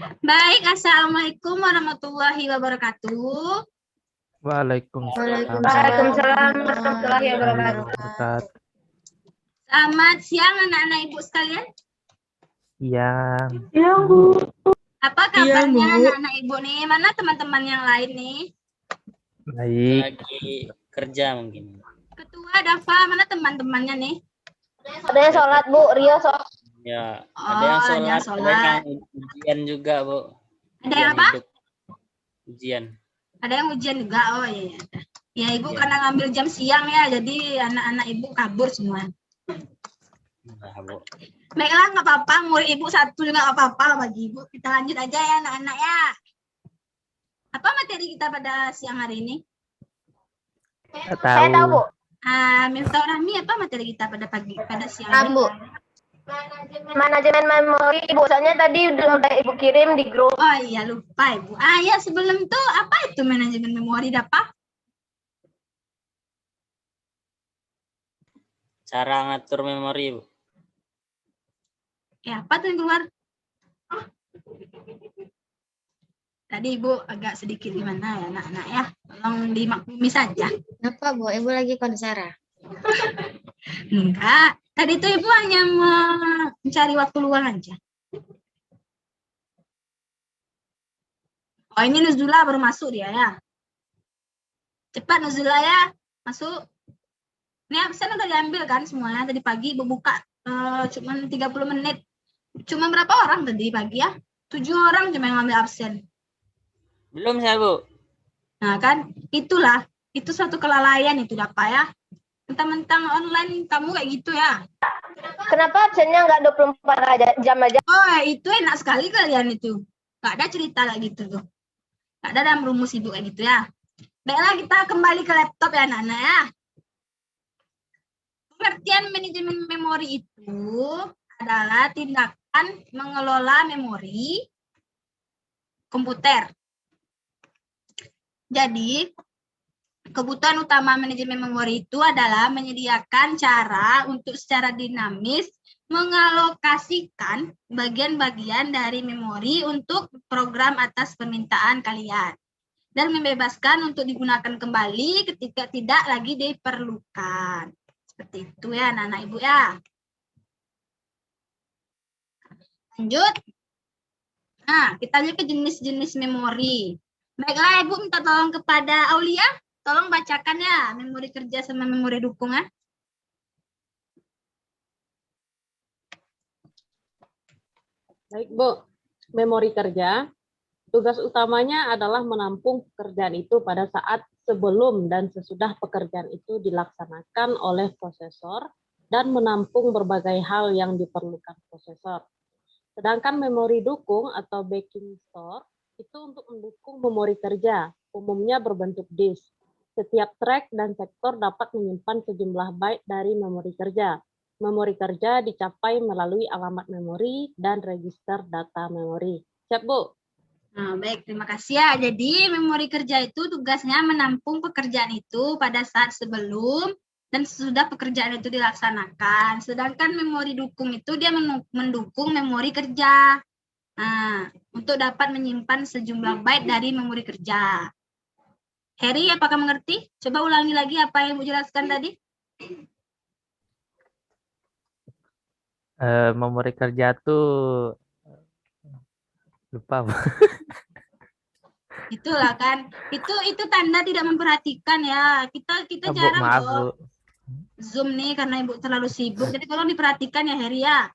Baik, Assalamualaikum warahmatullahi wabarakatuh. Waalaikumsalam Waalaikumsalam warahmatullahi wabarakatuh. wabarakatuh. Selamat siang anak-anak ibu sekalian. Yang Apa kabarnya anak-anak ibu nih? Mana teman-teman yang lain nih? baik. Lagi kerja mungkin. Ketua Dafa, mana teman-temannya nih? Ada yang sholat, Bu. Rio sholat. Ya, Oh, ada yang ada yang sholat, ada sholat. yang ujian juga, Bu. Ada yang apa? hidup. Ujian. Ada yang ujian juga. Oh iya. Ya ibu Iya. karena ngambil jam siang ya, jadi anak-anak ibu kabur semua. Nah, Bu. Baiklah, nggak apa-apa. Murid ibu satu juga nggak apa-apa bagi ibu. Kita lanjut aja ya anak-anak ya. Apa materi kita pada siang hari ini? Nggak Saya tahu, Bu. Miftah Rahmi, apa materi kita pada siang hari? Bu. Manajemen memori, Bu. Soalnya tadi udah Ibu kirim di grup. Oh iya, lupa ibu. Ya sebelum itu apa itu manajemen memori dapat? Cara ngatur memori, Bu. Ya apa tuh yang keluar? Tadi ibu agak sedikit gimana ya anak-anak ya. Tolong dimaklumi saja. Kenapa, Bu? Ibu lagi konser. Enggak. Tadi itu ibu hanya mencari waktu luang aja. Oh ini Nuzula baru masuk dia ya. Cepat Nuzula ya. Masuk. Ini absen udah diambil kan semuanya. Tadi pagi ibu buka cuma 30 menit. Cuma berapa orang tadi pagi ya? 7 orang cuma yang ngambil absen. Belum saya, Bu. Nah kan, itulah. Itu suatu kelalaian itu dapat ya. Mentang-mentang online kamu kayak gitu ya. Kenapa absennya nggak 24 jam aja? Oh itu enak sekali kalian itu. Gak ada cerita kayak gitu tuh. Gak ada dalam rumus ibu kayak gitu ya. Baiklah kita kembali ke laptop ya anak-anak ya. Pengertian manajemen memori itu adalah tindakan mengelola memori komputer. Jadi, kebutuhan utama manajemen memori itu adalah menyediakan cara untuk secara dinamis mengalokasikan bagian-bagian dari memori untuk program atas permintaan kalian dan membebaskan untuk digunakan kembali ketika tidak lagi diperlukan. Seperti itu ya anak-anak ibu ya. Lanjut. Nah, kita lanjut ke jenis-jenis memori. Baiklah, Ibu minta tolong kepada Aulia. Tolong bacakan ya memori kerja sama memori dukung ya. Baik, Bu. Memori kerja, tugas utamanya adalah menampung pekerjaan itu pada saat sebelum dan sesudah pekerjaan itu dilaksanakan oleh prosesor dan menampung berbagai hal yang diperlukan prosesor. Sedangkan memori dukung atau backing store itu untuk mendukung memori kerja, umumnya berbentuk disk. Setiap track dan sektor dapat menyimpan sejumlah byte dari memori kerja. Memori kerja dicapai melalui alamat memori dan register data memori. Siap, Bu? Nah, baik, terima kasih ya. Jadi, memori kerja itu tugasnya menampung pekerjaan itu pada saat sebelum dan sesudah pekerjaan itu dilaksanakan. Sedangkan memori dukung itu dia mendukung memori kerja. Nah, untuk dapat menyimpan sejumlah byte dari memori kerja. Heri, apakah mengerti? Coba ulangi lagi apa yang Ibu jelaskan tadi. Memori kerja tuh lupa, Bu. Itulah kan. Itu tanda tidak memperhatikan ya. Kita Bu, jarang maaf, loh Bu. Zoom nih karena Ibu terlalu sibuk. Jadi tolong diperhatikan ya Heri ya.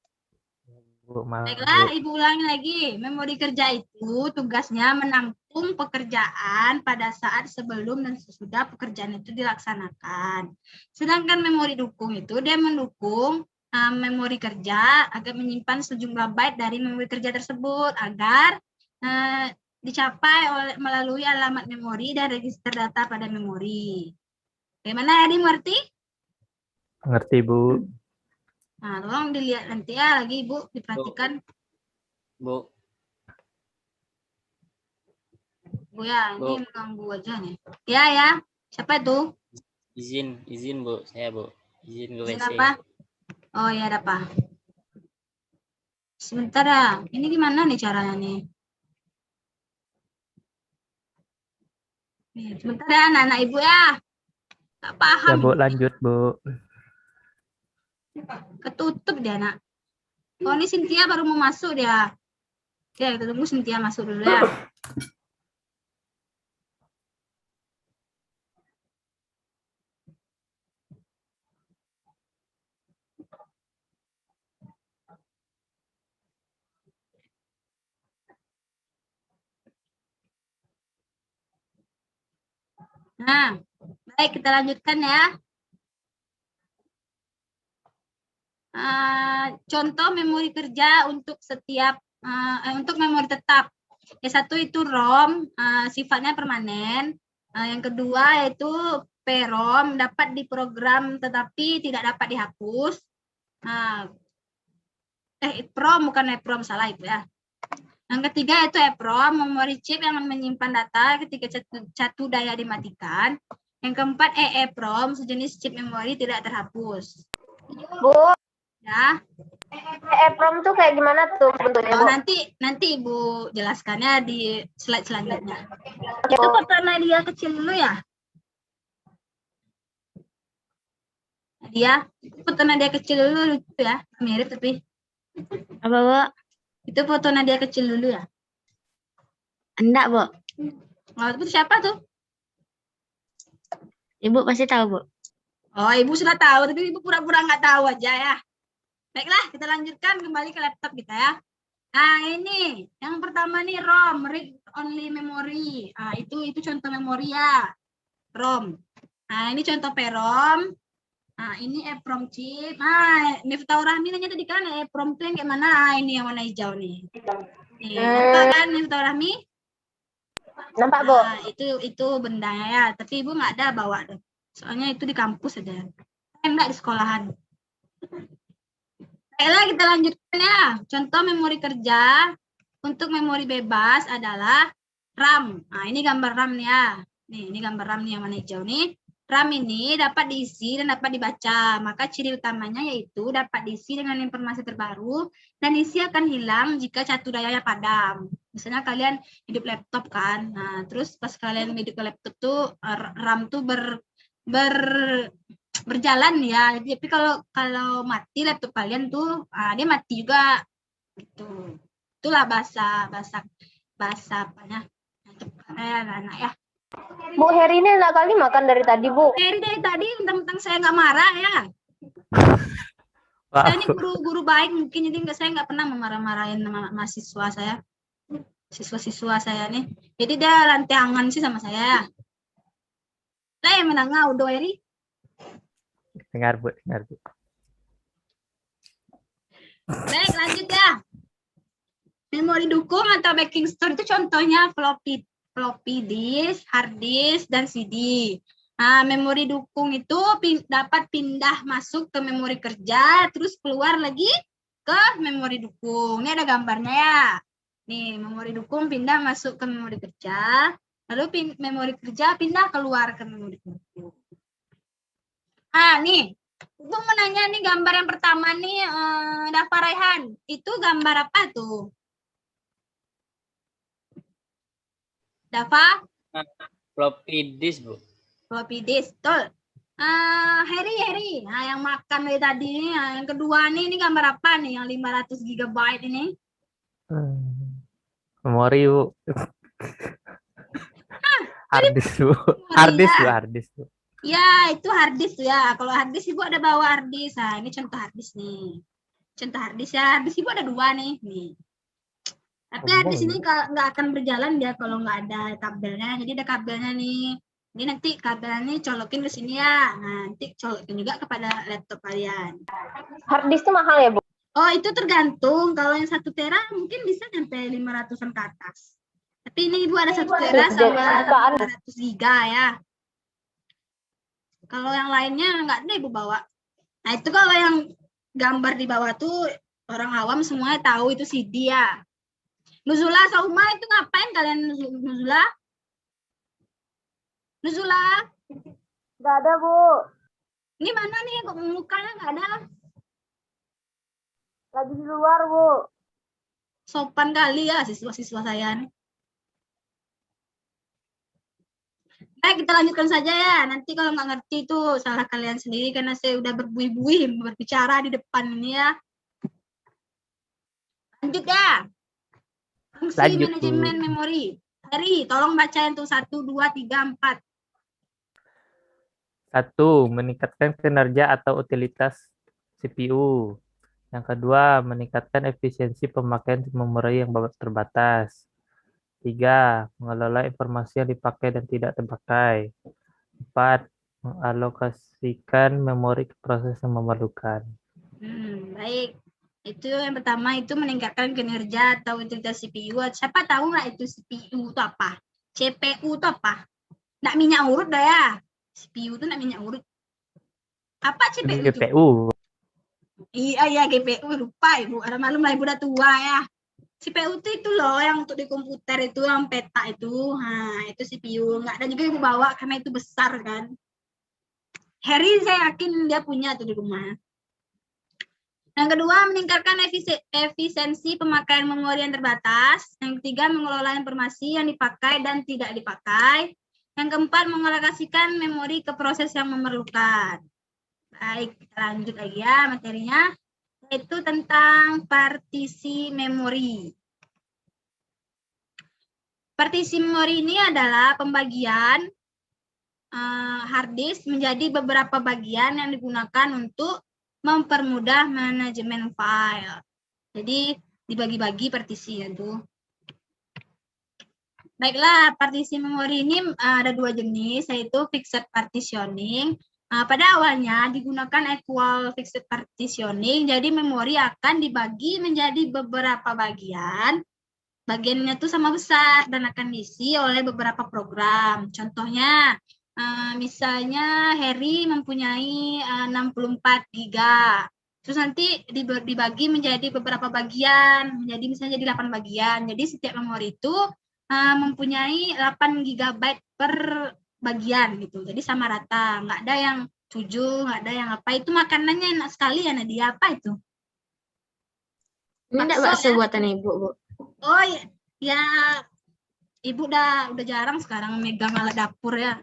Bu, maaf, Baiklah, Bu. Ibu ulangi lagi. Memori kerja itu tugasnya menampung pekerjaan pada saat sebelum dan sesudah pekerjaan itu dilaksanakan. Sedangkan memori dukung itu dia mendukung memori kerja agar menyimpan sejumlah byte dari memori kerja tersebut agar dicapai melalui alamat memori dan register data pada memori. Bagaimana ya, mengerti? Ngerti, Bu. Nah, tolong dilihat nanti ya lagi Ibu, diperhatikan. Bu. Bu ya, Bu. ini mengganggu aja nih. Ya. Siapa itu? Izin, Bu. Saya, Bu. Izin ke Izin WC. apa? Oh ya, ada apa? Sebentar ya. Ini gimana nih caranya nih? Nih, sebentar ya anak-anak ibu ya. Tak paham. Ya Bu, lanjut Bu. Ketutup dia nak. Oh ini Cynthia baru mau masuk dia. Ya kita tunggu Cynthia masuk dulu ya. Nah, baik kita lanjutkan ya. Contoh memori kerja untuk setiap untuk memori tetap. Yang satu itu ROM, sifatnya permanen. Yang kedua yaitu PROM, dapat diprogram tetapi tidak dapat dihapus. EPROM bukan EPROM, salah itu ya. Yang ketiga yaitu EPROM, memori chip yang menyimpan data ketika satu daya dimatikan. Yang keempat EEPROM, sejenis chip memori tidak terhapus. Bu, Ya. EEPROM tuh kayak gimana tuh bentuknya, Oh, Bu? nanti Ibu jelaskannya di slide selanjutnya. Oke, Itu Bu. foto Nadia kecil dulu ya. Nadia, foto Nadia kecil dulu lucu ya, mirip tapi. Apa, Bu? Itu foto Nadia kecil dulu ya. Enggak, Bu. Oh, itu siapa tuh? Ibu pasti tahu, Bu. Oh, Ibu sudah tahu, tapi Ibu pura-pura nggak tahu aja ya. Baiklah, kita lanjutkan kembali ke laptop kita ya. Nah, ini yang pertama nih ROM, read only memory. Itu contoh memori ya. ROM. Nah, ini contoh PROM. Nah, ini EPROM chip. Nah, Miftahur Rahmi nanya tadi kan EPROM itu yang kayak mana? Nah, ini yang warna hijau nih. Nih, nampak kan Miftahur Rahmi? Nampak, Bu? Nah, itu bendanya ya, tapi Ibu nggak ada bawa deh. Soalnya itu di kampus aja. Enggak di sekolahan. Baiklah, kita lanjutkan ya. Contoh memori kerja untuk memori bebas adalah RAM. Nah, ini gambar RAM nih ya. Nih, ini gambar RAM nih yang warna hijau nih. RAM ini dapat diisi dan dapat dibaca. Maka ciri utamanya yaitu dapat diisi dengan informasi terbaru dan isi akan hilang jika catu dayanya padam. Misalnya kalian hidup laptop kan. Nah, terus pas kalian hidup ke laptop tuh RAM tuh berjalan ya. Tapi kalau mati laptop kalian tuh dia mati juga gitu. Itulah bahasa apanya untuk anak ya. Bu, Heri ini enak kali makan dari tadi, Bu. Dari tadi mentang-mentang saya nggak marah ya. Wah, Saya ini guru baik mungkin, jadi saya nggak pernah memarah-marahin mahasiswa saya, siswa-siswa saya nih. Jadi dia lantiangan sih sama saya. Saya yang menangau udah Heri. dengar Bu, dengar Bu. Baik, lanjut ya. Memori dukung atau backing store itu contohnya floppy disk, hard disk, dan CD. Nah, memori dukung itu dapat pindah masuk ke memori kerja, terus keluar lagi ke memori dukung. Ini ada gambarnya ya. Nih, memori dukung pindah masuk ke memori kerja, lalu memori kerja pindah keluar ke memori dukung. Nih. Ibu mau nanya nih gambar yang pertama nih, Dafa Raihan. Itu gambar apa tuh? Dafa? Floppy disk, Bu. Floppy disk, betul. Heri. Nah, yang makan dari tadi nih. Nah, yang kedua nih, ini gambar apa nih? Yang 500 GB ini? Memori Bu. Harddisk Bu. Harddisk Bu. Ya, itu harddisk ya. Kalau harddisk Ibu ada bawa harddisk. Nah, ini contoh harddisk nih. Contoh harddisk ya. Harddisk Ibu ada 2 nih. Tapi harddisk ini nggak akan berjalan dia kalau nggak ada kabelnya. Jadi ada kabelnya nih. Ini nanti kabelnya nih colokin ke sini ya. Nah, nanti colokin juga kepada laptop kalian. Harddisk itu mahal ya, Bu? Oh, itu tergantung. Kalau yang 1 tera mungkin bisa sampai 500-an ke atas. Tapi ini Ibu ada 1 tera sama 500 giga ya. Kalau yang lainnya nggak ada Ibu bawa. Nah, itu kalau yang gambar di bawah tuh orang awam semuanya tahu itu CD ya. Nuzula, Sauma itu ngapain kalian Nuzula? Nuzula? Nggak ada, Bu. Ini mana nih kok mukanya nggak ada? Lagi di luar, Bu. Sopan kali ya siswa-siswa saya nih. Baik, kita lanjutkan saja ya. Nanti kalau nggak ngerti itu salah kalian sendiri karena saya udah berbuih-buih berbicara di depan ini ya. Lanjut ya. Fungsi Lanjut, Bu. manajemen memori. Heri, tolong bacain tuh 1, 2, 3, 4. 1. Meningkatkan kinerja atau utilitas CPU. Yang kedua, meningkatkan efisiensi pemakaian memori yang terbatas. 3. Mengelola informasi yang dipakai dan tidak terpakai. 4. Mengalokasikan memori ke proses yang memerlukan. Baik. Itu yang pertama itu meningkatkan kinerja atau utilitas CPU. Siapa tahu nggak itu CPU itu apa? CPU itu apa? Nggak minyak urut dah ya. CPU itu nggak minyak urut. Apa CPU itu? GPU. Iya, GPU. Lupa Ibu. Ada malum lah Ibu udah tua ya. CPU itu loh yang untuk di komputer itu, yang peta itu. Nah, itu CPU. Nggak ada juga Ibu bawa karena itu besar kan. Harry saya yakin dia punya tuh di rumah. Yang kedua, meningkatkan efisiensi pemakaian memori yang terbatas. Yang ketiga, mengelola informasi yang dipakai dan tidak dipakai. Yang keempat, mengalokasikan memori ke proses yang memerlukan. Baik, kita lanjut lagi ya materinya. Yaitu tentang partisi memori. Partisi memori ini adalah pembagian hard disk menjadi beberapa bagian yang digunakan untuk mempermudah manajemen file. Jadi dibagi-bagi partisinya tuh. Baiklah, partisi memori ini ada 2 jenis, yaitu fixed partitioning. Pada awalnya digunakan equal fixed partitioning, jadi memori akan dibagi menjadi beberapa bagian. Bagiannya tuh sama besar dan akan diisi oleh beberapa program. Contohnya, misalnya Harry mempunyai 64 giga. Terus nanti dibagi menjadi beberapa bagian, menjadi misalnya jadi 8 bagian. Jadi setiap memori itu mempunyai 8 GB per bagian gitu. Jadi sama rata, nggak ada yang 7, nggak ada yang apa. Itu makanannya enak sekali ya Nadia, apa itu? Ini enggak bakso buatan Ibu, Bu. Oh ya, Ibu udah jarang sekarang megang alat dapur ya.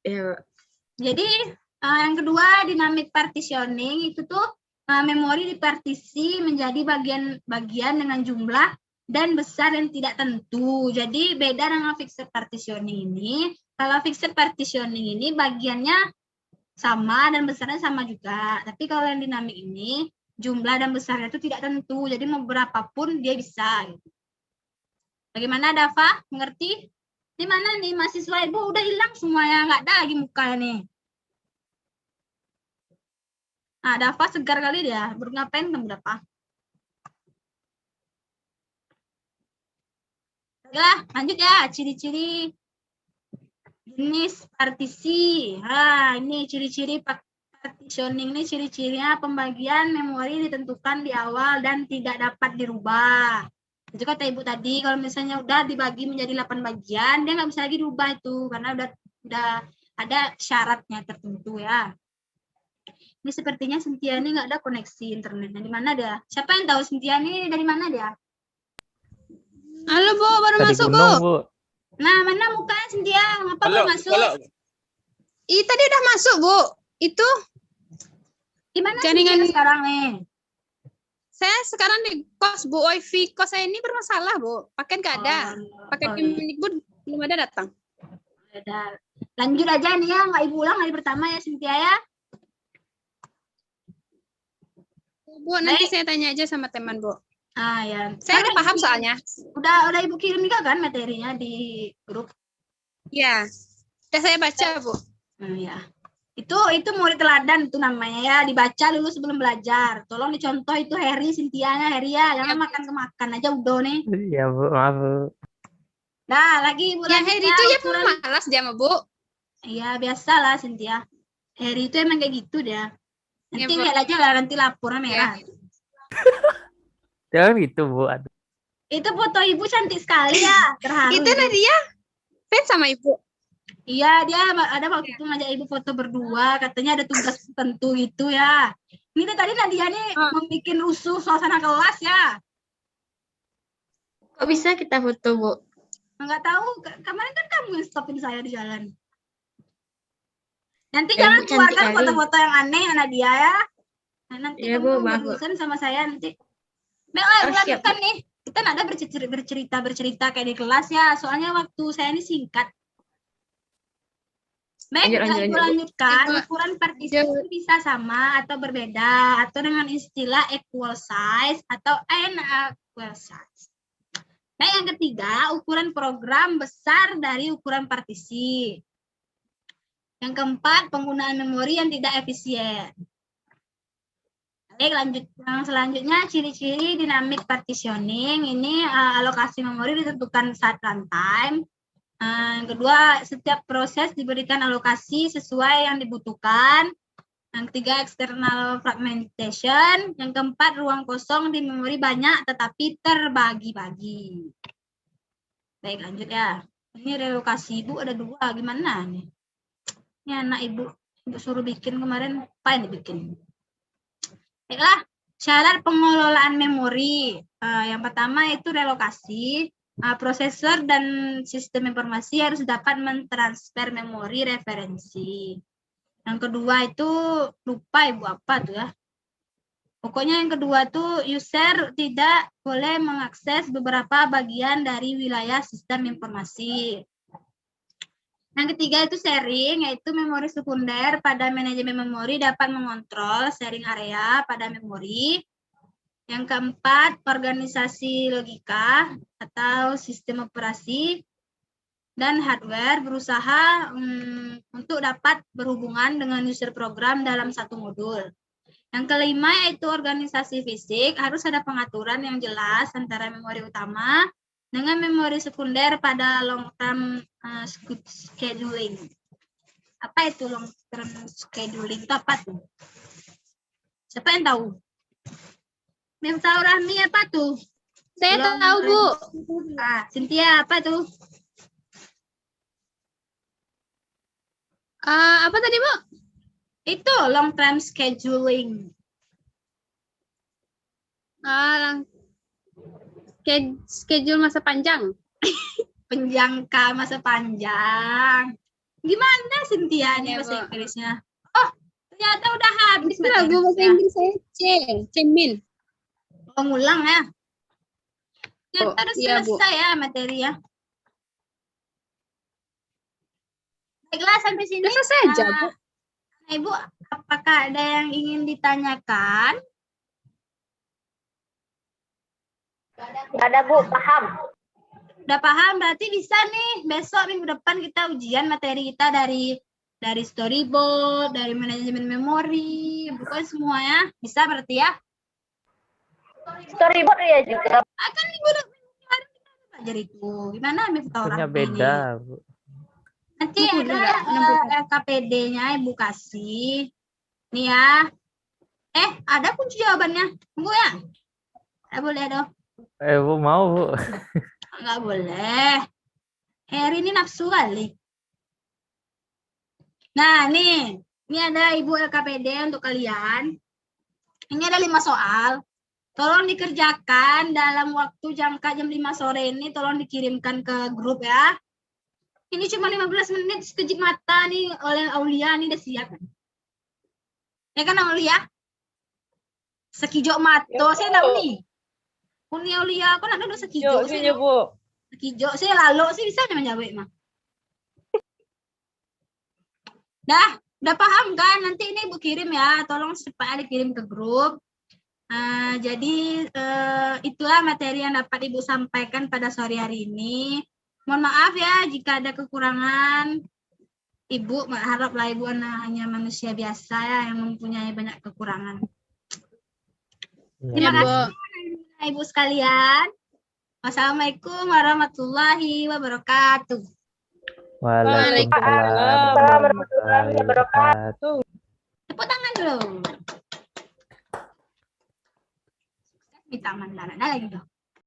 Ya, Jadi yang kedua, dynamic partitioning itu tuh memori dipartisi menjadi bagian-bagian dengan jumlah dan besar yang tidak tentu. Jadi beda dengan fixed partitioning ini. Kalau fixed partitioning ini bagiannya sama dan besarnya sama juga. Tapi kalau yang dinamik ini jumlah dan besarnya itu tidak tentu. Jadi mau berapapun dia bisa. Bagaimana Dava? Mengerti? Di mana nih mahasiswa Ibu udah hilang semuanya, nggak ada lagi mukanya nih. Nah, Dava segar kali dia. Baru ngapain kamu Dava? Baiklah, lanjut ya. Ciri-ciri jenis partisi. Ini ciri-ciri partitioning ini ciri-cirinya pembagian memori ditentukan di awal dan tidak dapat dirubah. Itu kata Ibu tadi, kalau misalnya udah dibagi menjadi 8 bagian, dia nggak bisa lagi dirubah itu karena udah ada syaratnya tertentu ya. Ini sepertinya Cynthia ini nggak ada koneksi internetnya. Di mana dia? Siapa yang tahu Cynthia ini dari mana dia? Halo Bu, baru Tadi masuk gunung, Bu. Bu. Nah, mana mukanya Cynthia? Ngapa baru masuk? Tadi udah masuk Bu. Itu Di mana Jaringan- Cynthia sekarang nih? saya sekarang di kos Bu. Wifi kos saya ini bermasalah Bu. Paket nggak ada. Paket Kemendikbud belum ada datang. Ada. Lanjut aja nih ya, nggak Ibu ulang hari pertama ya Cynthia ya. Bu, nanti saya tanya aja sama teman Bu. Ya. Saya udah paham soalnya. Udah Ibu kirim juga kan materinya di grup? Ya, udah saya baca Bu. Ya. Itu murid teladan itu namanya ya, dibaca dulu sebelum belajar. Tolong dicontoh itu Harry, Cynthia-nya Harry ya, jangan makan aja udah nih. Iya, Bu. Maaf, Bu. Nah, lagi Ibu Yang lanjut Heri itu ya ukuran. pemalas dia sama Bu. Iya, biasalah Cynthia. Harry itu emang kayak gitu dia. Nanti Ya, Bu. lihat aja lah, nanti laporan merah. Jangan gitu, Bu. Aduh. Itu foto Ibu cantik sekali ya, terharu. Itu Nadia fans sama Ibu. Iya, dia ada waktu itu ngajak Ibu foto berdua, katanya ada tugas tertentu gitu ya. Ini tadi Nadia nih membuat rusuh suasana kelas ya. Kok bisa kita foto, Bu? Nggak tahu, kemarin kan kamu yang stopin saya di jalan. Nanti jangan Bu, cantik keluarkan kali. foto-foto yang aneh anak dia ya. Nah, nanti Iya, kamu Bu, maaf, Bu. berurusan sama saya nanti. Oh, siap, Lanjutkan nih. Kita nggak ada bercerita kayak di kelas ya. Soalnya waktu saya ini singkat. Baik, Lanjut, Bu. lanjutkan. Ibu, Ukuran partisi bisa sama atau berbeda, atau dengan istilah equal size atau unequal size. Nah, yang ketiga, ukuran program besar dari ukuran partisi. Yang keempat, penggunaan memori yang tidak efisien. Baik, lanjut. Yang selanjutnya, ciri-ciri dynamic partitioning. Ini alokasi memori ditentukan saat runtime. Yang kedua, setiap proses diberikan alokasi sesuai yang dibutuhkan. Yang ketiga, external fragmentation. Yang keempat, ruang kosong di memori banyak tetapi terbagi-bagi. Baik, lanjut ya. Ini relokasi Ibu ada 2. Gimana nih? Ini anak Ibu suruh bikin kemarin. Apa yang dibikin? Baiklah, syarat pengelolaan memori. Yang pertama itu relokasi. Prosesor dan sistem informasi harus dapat mentransfer memori referensi. Yang kedua itu lupa Ibu apa tuh ya. Pokoknya yang kedua tuh user tidak boleh mengakses beberapa bagian dari wilayah sistem informasi. Yang ketiga itu sharing, yaitu memori sekunder pada manajemen memori dapat mengontrol sharing area pada memori. Yang keempat, organisasi logika atau sistem operasi dan hardware berusaha untuk dapat berhubungan dengan user program dalam satu modul. Yang kelima yaitu organisasi fisik, harus ada pengaturan yang jelas antara memori utama dengan memori sekunder pada long term scheduling. Apa itu long term scheduling? Itu apa tuh? Siapa yang tahu? Yang tahu Rahmi apa tuh? Saya tahu, Bu. Cynthia apa tuh? Apa tadi, Bu? Itu long term scheduling. Schedule masa panjang. Penjangka masa panjang. Gimana Cynthia nih Ya, bahasa Bu. Inggrisnya? Oh, ternyata udah habis Itu lagu bahasa materinya. Inggris saya Cemin. Pengulang ya. Ternyata Oh, udah iya, Bu. selesai ya materi ya. Baiklah, sampai sini. Selesai aja, Bu. Ibu, apakah ada yang ingin ditanyakan? Nggak ada, Bu. Paham. Udah paham, berarti bisa nih besok minggu depan kita ujian materi kita dari storyboard, dari manajemen memori, pokoknya semua ya. Bisa berarti ya? Storyboard ya juga. Akan minggu depan kita belajar itu. Gimana Miftah Punya Rahmi beda, ini? Bu. Nanti Buku ada juga, LKPD-nya Ibu kasih. Nih ya. Ada kunci jawabannya. Tunggu ya. Boleh dong. Bu mau, Bu. Nggak boleh. Eri ini nafsu kali. Nah, nih. Ini ada Ibu LKPD untuk kalian. Ini ada 5 soal. Tolong dikerjakan dalam waktu jangka jam 5 sore ini. Tolong dikirimkan ke grup ya. Ini cuma 15 menit sekejap mata nih oleh Aulia. Nih udah siap. Ya kan Aulia? Sekijok mata. Saya tahu nih. Uni Aulia kan ada udah sekijok. Bu. Sekijok saya lalu sih bisa menjawab mah. Udah paham kan? Nanti ini Ibu kirim ya. Tolong supaya dikirim ke grup. Jadi itulah materi yang dapat Ibu sampaikan pada sore hari ini. Mohon maaf ya jika ada kekurangan. Ibu haraplah Ibu hanya manusia biasa ya yang mempunyai banyak kekurangan. Terima kasih Ibu sekalian. Wassalamualaikum warahmatullahi wabarakatuh. Waalaikumsalam warahmatullahi wabarakatuh. Tepuk tangan dulu. Minta mandala lagi dong.